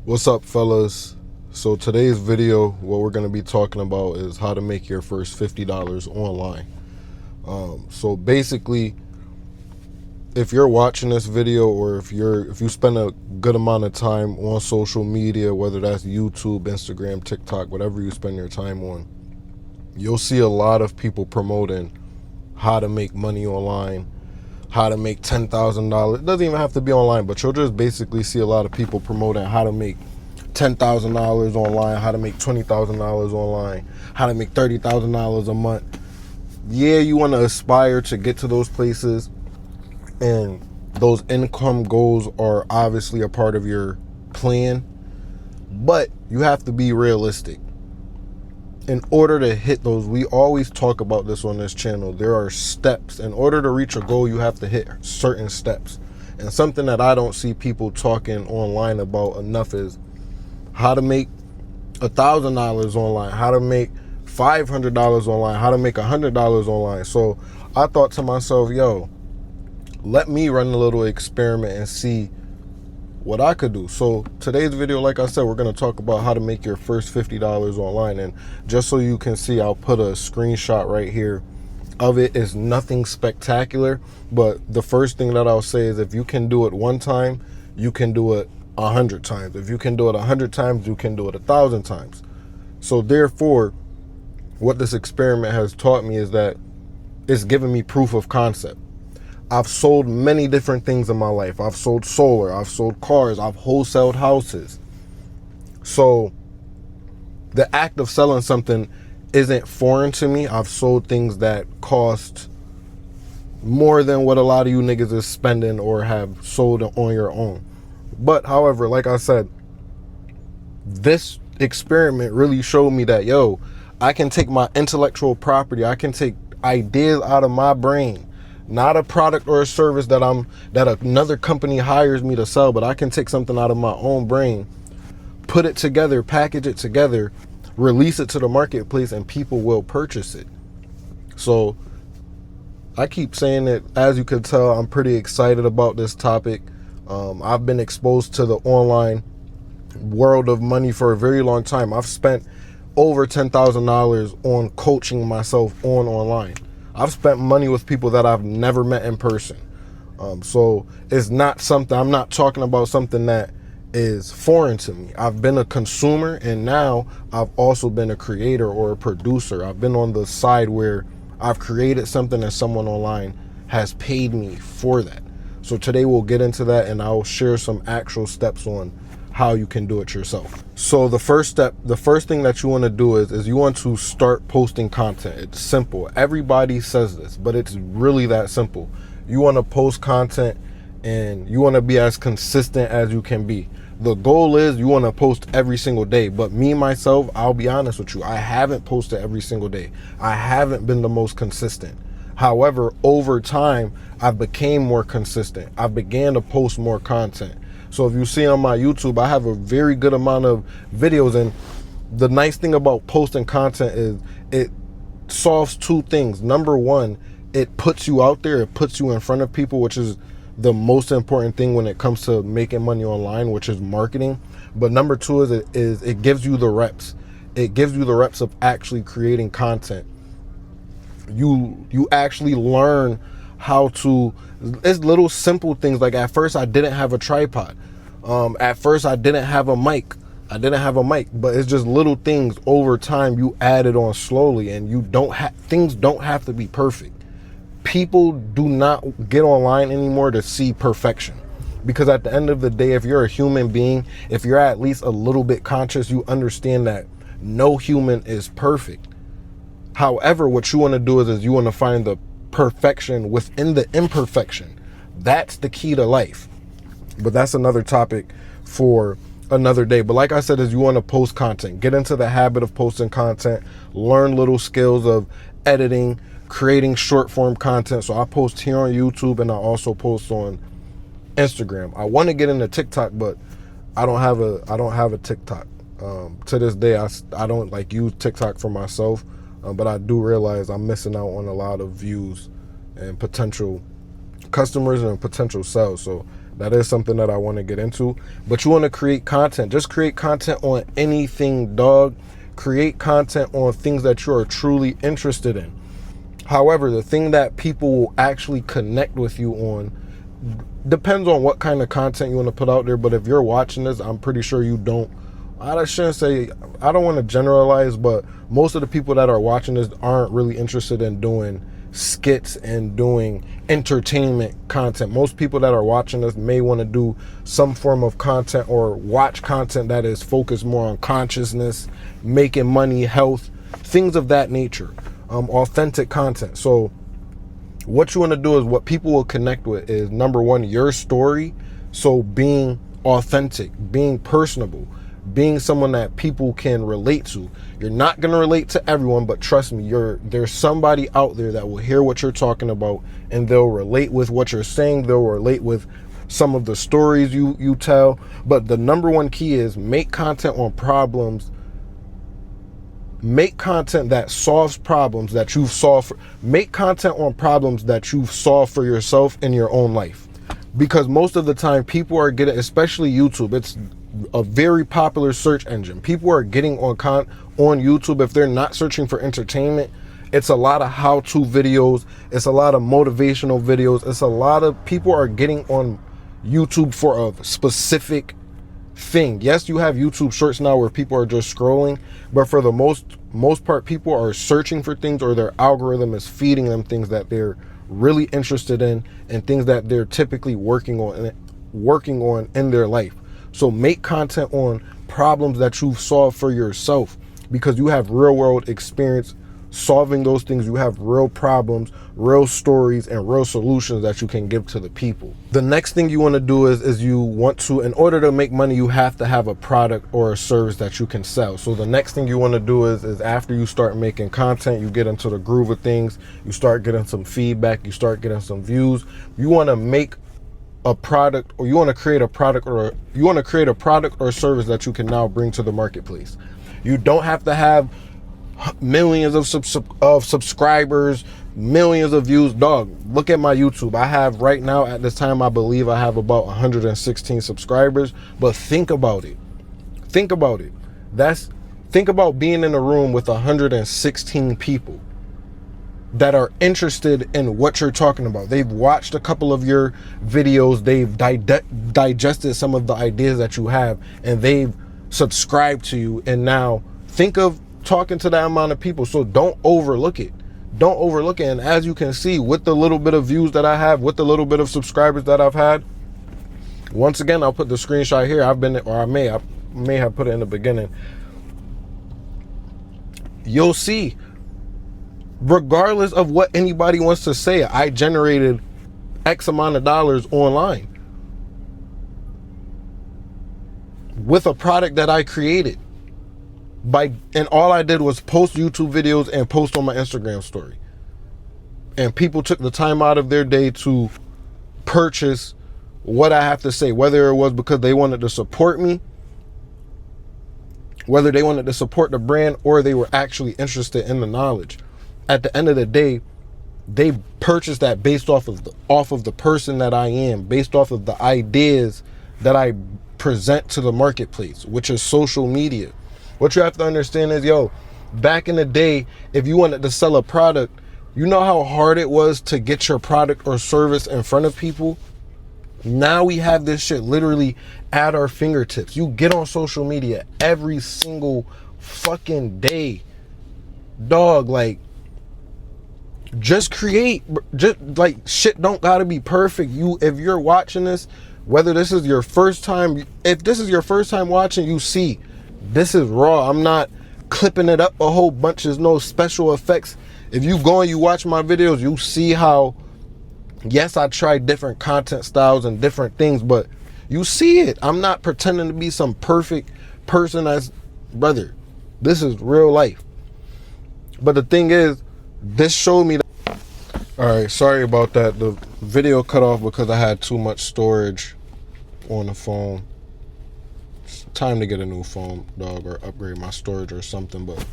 What's up, fellas? So today's video, what we're going to be talking about is how to make your first $50 online. So basically, if you're watching this video, or if you spend a good amount of time on social media, whether that's YouTube, Instagram, TikTok, whatever you spend your time on, you'll see a lot of people promoting how to make money online, how to make $10,000. It doesn't even have to be online, but you'll just basically see a lot of people promoting how to make $10,000 online, how to make $20,000 online, how to make $30,000 a month. Yeah, you want to aspire to get to those places, and those income goals are obviously a part of your plan, but you have to be realistic. In order to hit those, we always talk about this on this channel, there are steps. In order to reach a goal, you have to hit certain steps. And something that I don't see people talking online about enough is how to make $1,000 online, how to make $500 online, how to make $100 online. So I thought to myself, yo, let me run a little experiment and see what I could do. So today's video, like I said, we're going to talk about how to make your first $50 online. And just so you can see, I'll put a screenshot right here of it. It's nothing spectacular, but the first thing that I'll say is if you can do it one time, you can do it 100 times. If you can do it 100 times, you can do it 1,000 times. So therefore, what this experiment has taught me is that it's given me proof of concept. I've sold many different things in my life. I've sold solar, I've sold cars, I've wholesaled houses. So the act of selling something isn't foreign to me. I've sold things that cost more than what a lot of you niggas is spending or have sold on your own. But however, like I said, this experiment really showed me that, yo, I can take my intellectual property, I can take ideas out of my brain, not a product or a service that another company hires me to sell, but I can take something out of my own brain, put it together, package it together, release it to the marketplace, and people will purchase it. So I keep saying it, as you can tell, I'm pretty excited about this topic. I've been exposed to the online world of money for a very long time. I've spent over $10,000 on coaching myself online. I've spent money with people that I've never met in person. So it's not something, I'm not talking about something that is foreign to me. I've been a consumer, and now I've also been a creator or a producer. I've been on the side where I've created something and someone online has paid me for that. So today we'll get into that, and I'll share some actual steps on how you can do it yourself. So the first step, the first thing that you want to do is you want to start posting content. It's simple. Everybody says this, but it's really that simple. You want to post content, and you want to be as consistent as you can be. The goal is you want to post every single day, but me, myself, I'll be honest with you, I haven't posted every single day. I haven't been the most consistent. However, over time, I became more consistent. I began to post more content. So if you see on my YouTube, I have a very good amount of videos, and the nice thing about posting content is it solves two things. Number one, it puts you out there, it puts you in front of people, which is the most important thing when it comes to making money online, which is marketing. But number two is it gives you the reps. It gives you the reps of actually creating content. You actually learn how to, it's little simple things. Like at first I didn't have a tripod. At first I didn't have a mic. But it's just little things over time you add it on slowly, and things don't have to be perfect. People do not get online anymore to see perfection, because at the end of the day, if you're a human being, if you're at least a little bit conscious, you understand that no human is perfect. However, what you want to do is you want to find the perfection within the imperfection. That's the key to life. But that's another topic for another day. But like I said, is you want to post content, get into the habit of posting content, learn little skills of editing, creating short form content. So I post here on YouTube, and I also post on Instagram. I want to get into TikTok, but I don't have a TikTok. To this day, I don't like use TikTok for myself. But I do realize I'm missing out on a lot of views and potential customers and potential sales. So That is something that I want to get into. But you want to create content. Just create content on anything, dog. Create content on things that you are truly interested in. However, the thing that people will actually connect with you on depends on what kind of content you want to put out there. But if you're watching this, I'm pretty sure you don't. I shouldn't say, I don't want to generalize, but most of the people that are watching this aren't really interested in doing skits and doing entertainment content. Most people that are watching this may want to do some form of content or watch content that is focused more on consciousness, making money, health, things of that nature, authentic content. So what you want to do is, what people will connect with is, number one, your story. So being authentic, being personable, being someone that people can relate to. You're not going to relate to everyone, but trust me, there's somebody out there that will hear what you're talking about, and they'll relate with what you're saying. They'll relate with some of the stories you tell. But the number one key is make content on problems. Make content that solves problems that you've solved. Make content on problems that you've solved for yourself in your own life. Because most of the time people are getting, especially YouTube, it's a very popular search engine. People are getting on YouTube. If they're not searching for entertainment, it's a lot of how-to videos. It's a lot of motivational videos. It's a lot of people are getting on YouTube for a specific thing. Yes, you have YouTube Shorts now where people are just scrolling, but for the most part, people are searching for things, or their algorithm is feeding them things that they're really interested in and things that they're typically working on in their life. So make content on problems that you've solved for yourself, because you have real world experience solving those things. You have real problems, real stories, and real solutions that you can give to the people. The next thing you want to do is you want to, in order to make money, you have to have a product or a service that you can sell. So the next thing you want to do is after you start making content, you get into the groove of things, you start getting some feedback, you start getting some views. You want to make a product, or you want to create a product, or you want to create a product or service that you can now bring to the marketplace. You don't have to have millions of subscribers, millions of views. Dog, look at my YouTube. I have right now, at this time, I believe I have about 116 subscribers. But think about it. Think about it. Think about being in a room with 116 people that are interested in what you're talking about. They've watched a couple of your videos. They've digested some of the ideas that you have, and they've subscribed to you. And now think of talking to that amount of people. So don't overlook it. Don't overlook it. And as you can see, with the little bit of views that I have, with the little bit of subscribers that I've had, once again, I'll put the screenshot here. I may have put it in the beginning. You'll see, regardless of what anybody wants to say, I generated X amount of dollars online with a product that I created. And all I did was post YouTube videos and post on my Instagram story. And people took the time out of their day to purchase what I have to say, whether it was because they wanted to support me, whether they wanted to support the brand, or they were actually interested in the knowledge. At the end of the day, they purchased that based off of the person that I am, based off of the ideas that I present to the marketplace, which is social media. What you have to understand is, back in the day, if you wanted to sell a product, you know how hard it was to get your product or service in front of people? Now we have this shit literally at our fingertips. You get on social media every single fucking day. Dog, like, just create. Just like, shit don't gotta be perfect. If you're watching this, whether this is your first time, if this is your first time watching, you see, this is raw. I'm not clipping it up a whole bunch. There's no special effects. If you go and you watch my videos, you see how, yes, I try different content styles and different things, but you see it. I'm not pretending to be some perfect person. Brother, this is real life. But the thing is, this showed me that. All right, sorry about that. The video cut off because I had too much storage on the phone. It's time to get a new phone, dog, or upgrade my storage or something. But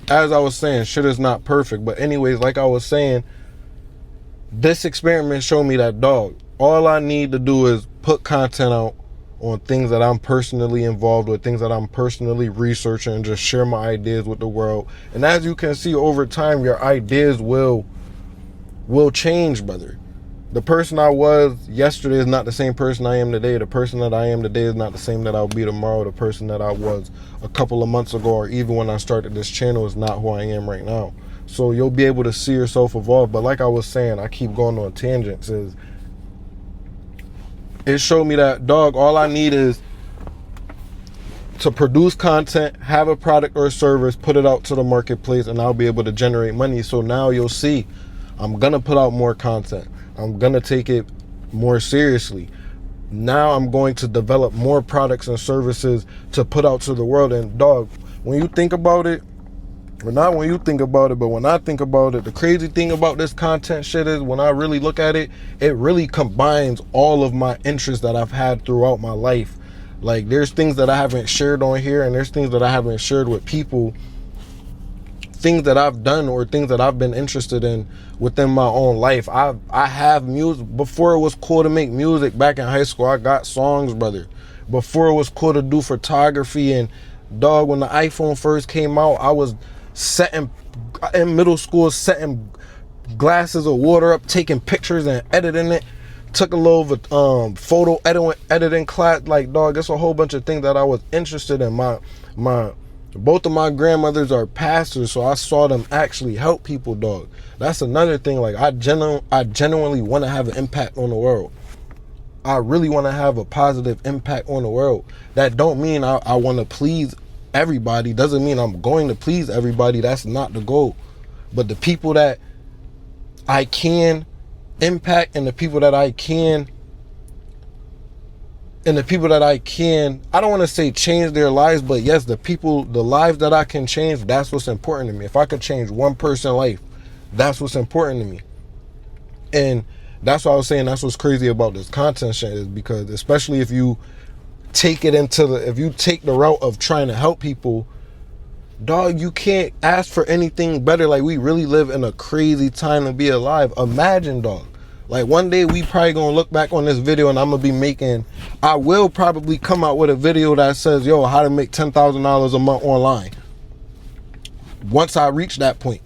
as I was saying, shit is not perfect. But anyways, like I was saying, this experiment showed me that, dog, All I need to do is put content out on things that I'm personally involved with, things that I'm personally researching, and just share my ideas with the world. And as you can see, over time, your ideas will change, brother. The person I was yesterday is not the same person I am today. The person that I am today is not the same that I'll be tomorrow. The person that I was a couple of months ago, or even when I started this channel, is not who I am right now. So you'll be able to see yourself evolve. But like I was saying, I keep going on tangents, is it showed me that, dog, all I need is to produce content, have a product or a service, put it out to the marketplace, and I'll be able to generate money. So now you'll see, I'm gonna put out more content. I'm gonna take it more seriously. Now I'm going to develop more products and services to put out to the world. And dog, when you think about it, well, not when you think about it, but when I think about it, the crazy thing about this content shit is, when I really look at it, it really combines all of my interests that I've had throughout my life. Like, there's things that I haven't shared on here, and there's things that I haven't shared with people, things that I've done or things that I've been interested in within my own life. I have music. Before it was cool to make music back in high school, I got songs, brother. Before it was cool to do photography, and dog, when the iPhone first came out, I was setting, in middle school, setting glasses of water up, taking pictures and editing it. Took a little photo editing class. Like, dog, it's a whole bunch of things that I was interested in. Both of my grandmothers are pastors, so I saw them actually help people, dog. That's another thing. Like, I genuinely want to have an impact on the world. I really want to have a positive impact on the world. That don't mean I want to please everybody. Doesn't mean I'm going to please everybody. That's not the goal. But the people that I can impact, and the people that I can, I don't want to say change their lives, but yes, the lives that I can change, that's what's important to me. If I could change one person's life, that's what's important to me. And that's what I was saying, that's what's crazy about this content shit, is because especially if you take it if you take the route of trying to help people, dog, you can't ask for anything better. Like, we really live in a crazy time to be alive. Imagine, dog, like, one day we probably gonna look back on this video, and I will probably come out with a video that says, yo, how to make $10,000 a month online, once I reach that point.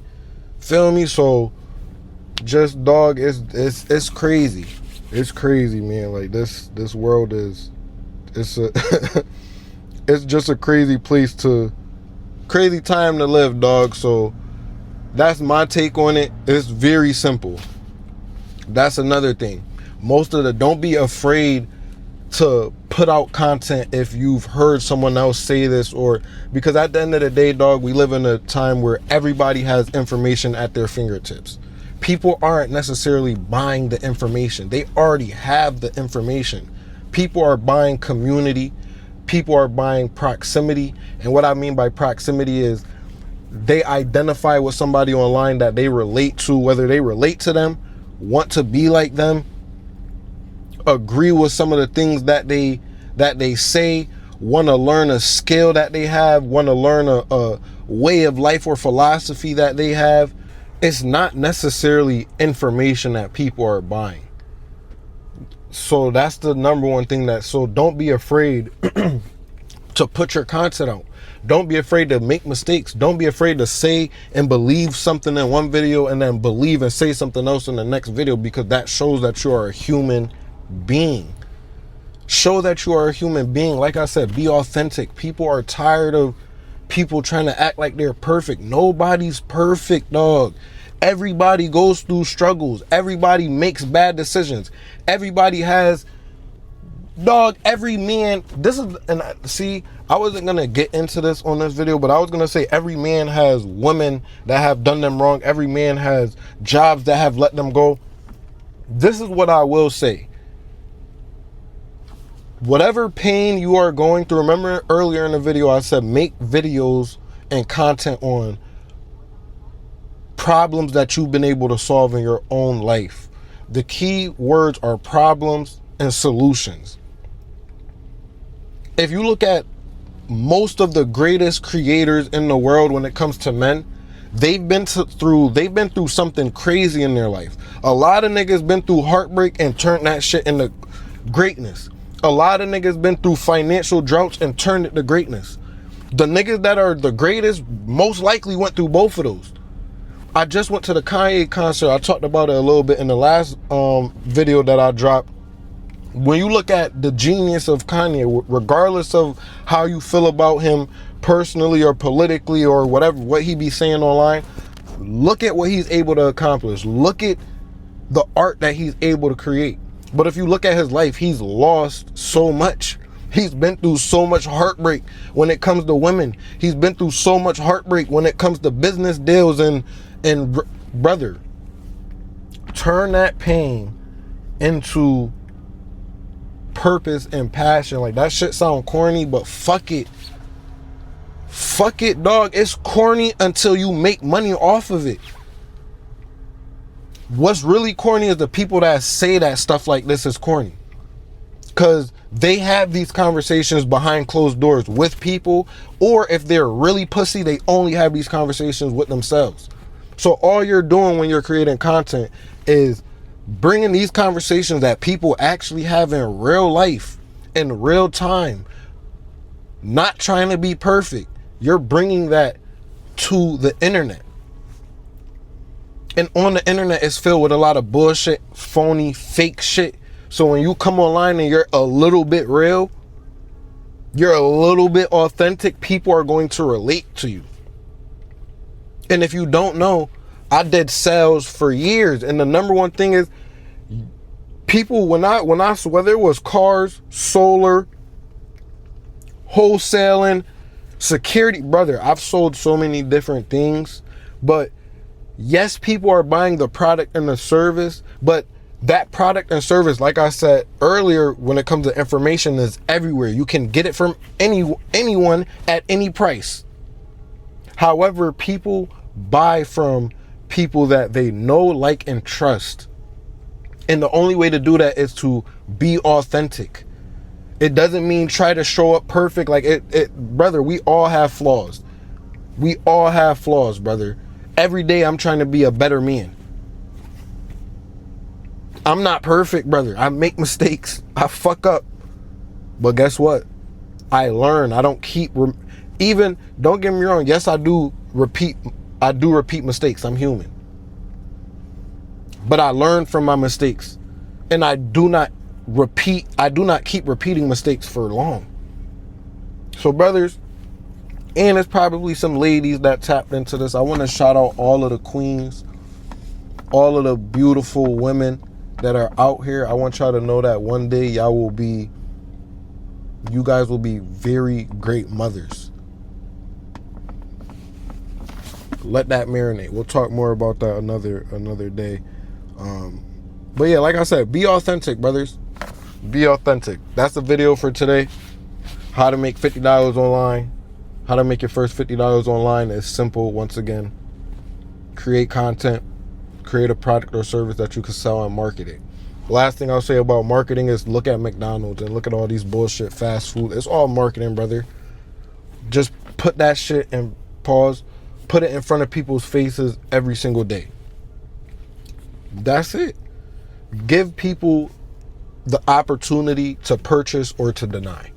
Feel me? So just, dog, it's crazy. It's crazy, man. Like, this world is, it's just a crazy time to live, dog. So that's my take on it. It's very simple. That's another thing. Don't be afraid to put out content if you've heard someone else say this, or because at the end of the day, dog, we live in a time where everybody has information at their fingertips. People aren't necessarily buying the information. They already have the information. People are buying community. People are buying proximity. And what I mean by proximity is they identify with somebody online that they relate to, whether they relate to them, want to be like them, agree with some of the things that they say, want to learn a skill that they have, want to learn a way of life or philosophy that they have. It's not necessarily information that people are buying. So that's the number one thing. So don't be afraid to put your content out. Don't be afraid to make mistakes. Don't be afraid to say and believe something in one video and then believe and say something else in the next video, because that shows that you are a human being. Show that you are a human being. Like I said, be authentic. People are tired of people trying to act like they're perfect. Nobody's perfect, dog. Everybody goes through struggles. Everybody makes bad decisions. Everybody has, dog, every man, I wasn't going to get into this on this video, but I was going to say every man has women that have done them wrong. Every man has jobs that have let them go. This is what I will say. Whatever pain you are going through, remember earlier in the video I said make videos and content on problems that you've been able to solve in your own life. The key words are problems and solutions. If you look at most of the greatest creators in the world when it comes to men, they've been through something crazy in their life. A lot of niggas been through heartbreak and turned that shit into greatness. A lot of niggas been through financial droughts and turned it to greatness. The niggas that are the greatest most likely went through both of those. I just went to the Kanye concert. I talked about it a little bit in the last video that I dropped. When you look at the genius of Kanye, regardless of how you feel about him personally or politically or whatever, what he be saying online, look at what he's able to accomplish. Look at the art that he's able to create. But if you look at his life, he's lost so much. He's been through so much heartbreak when it comes to women. He's been through so much heartbreak when it comes to business deals and brother, turn that pain into purpose and passion. Like, that shit sound corny, but fuck it. Fuck it, dog. It's corny until you make money off of it. What's really corny is the people that say that stuff like this is corny. Because they have these conversations behind closed doors with people, or if they're really pussy, they only have these conversations with themselves. So all you're doing when you're creating content is bringing these conversations that people actually have in real life, in real time, not trying to be perfect. You're bringing that to the internet. And on the internet, it's filled with a lot of bullshit, phony, fake shit. So when you come online and you're a little bit real, you're a little bit authentic, people are going to relate to you. And if you don't know, I did sales for years, and the number one thing is people, when I whether it was cars, solar, wholesaling, security, brother, I've sold so many different things, but yes, people are buying the product and the service, but that product and service, like I said earlier, when it comes to information, is everywhere. You can get it from anyone at any price. However, people buy from people that they know, like, and trust. And the only way to do that is to be authentic. It doesn't mean try to show up perfect. Like, brother, we all have flaws. We all have flaws, brother. Every day I'm trying to be a better man. I'm not perfect, brother. I make mistakes. I fuck up. But guess what? I learn. I don't keep even, don't get me wrong. Yes, I do repeat mistakes. I'm human. But I learn from my mistakes. And I do not keep repeating mistakes for long. So, brothers, and there's probably some ladies that tapped into this. I want to shout out all of the queens, all of the beautiful women that are out here. I want y'all to know that one day you guys will be very great mothers. Let that marinate. We'll talk more about that another day. But yeah, like I said, be authentic, brothers. Be authentic. That's the video for today. How to make $50 online. How to make your first $50 online is simple. Once again, create content, create a product or service that you can sell and market it. Last thing I'll say about marketing is look at McDonald's and look at all these bullshit fast food. It's all marketing, brother. Just put that shit in pause. Put it in front of people's faces every single day. That's it. Give people the opportunity to purchase or to deny.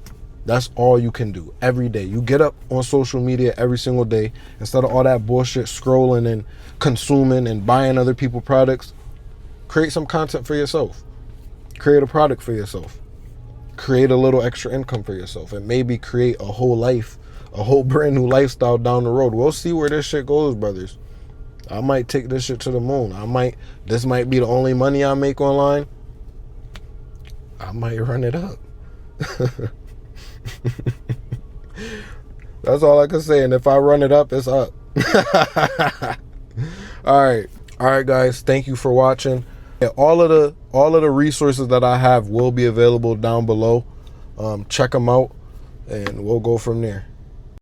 That's all you can do every day. You get up on social media every single day. Instead of all that bullshit scrolling and consuming and buying other people's products, create some content for yourself. Create a product for yourself. Create a little extra income for yourself, and maybe create a whole life, a whole brand new lifestyle down the road. We'll see where this shit goes, brothers. I might take this shit to the moon. This might be the only money I make online. I might run it up. That's all I can say. And if I run it up, it's up. All right, guys. Thank you for watching. Yeah, all of the resources that I have will be available down below. Check them out, and we'll go from there.